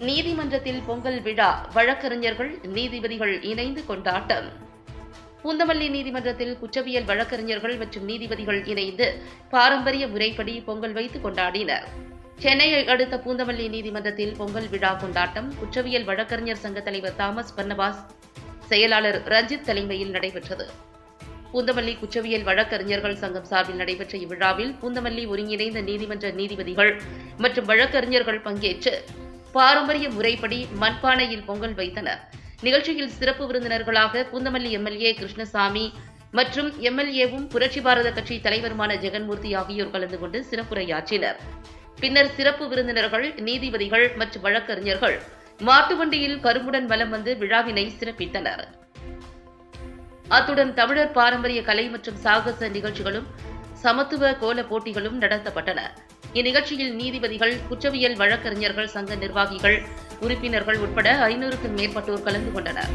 நீதிமன்றத்தில் பொங்கல் விழா, வழக்கறிஞர்கள், நீதிபதிகள் இணைந்து கொண்டாட்டம். பூந்தமல்லி நீதிமன்றத்தில் குற்றவியல் வழக்கறிஞர்கள் மற்றும் நீதிபதிகள் இணைந்து பாரம்பரிய முறைப்படி பொங்கல் வைத்து கொண்டாடினர். சென்னையை அடுத்த பூந்தமல்லி நீதிமன்றத்தில் பொங்கல் விழா கொண்டாட்டம் குற்றவியல் வழக்கறிஞர் சங்க தலைவர் தாமஸ் பர்னபாஸ், செயலாளர் ரஞ்சித் தலைமையில் நடைபெற்றது. பூந்தமல்லி குற்றவியல் வழக்கறிஞர்கள் சங்கம் சார்பில் நடைபெற்ற இவ்விழாவில் பூந்தமல்லி ஒருங்கிணைந்த நீதிமன்ற நீதிபதிகள் மற்றும் வழக்கறிஞர்கள் பங்கேற்று பாரம்பரிய முறைப்படி மண்பானையில் பொங்கல் வைத்தனர். நிகழ்ச்சியில் சிறப்பு விருந்தினர்களாக பூந்தமல்லி எம்எல்ஏ கிருஷ்ணசாமி மற்றும் எம்எல்ஏவும் புரட்சி பாரத கட்சி தலைவருமான ஜெகன்மூர்த்தி ஆகியோர் கலந்து கொண்டு சிறப்புரையாற்றினர். பின்னர் சிறப்பு விருந்தினர்கள், நீதிபதிகள் மற்றும் வழக்கறிஞர்கள் மாட்டு வண்டியில் கரும்புடன் வலம் வந்து விழாவினை சிறப்பித்தனர். அத்துடன் தமிழர் பாரம்பரிய கலை மற்றும் சாகச நிகழ்ச்சிகளும் சமத்துவ கோல போட்டிகளும் நடத்தப்பட்டன. இந்நிகழ்ச்சியில் நீதிபதிகள், குற்றவியல் வழக்கறிஞர்கள் சங்க நிர்வாகிகள், உறுப்பினர்கள் உட்பட 500க்கும் மேற்பட்டோர் கலந்து கொண்டனர்.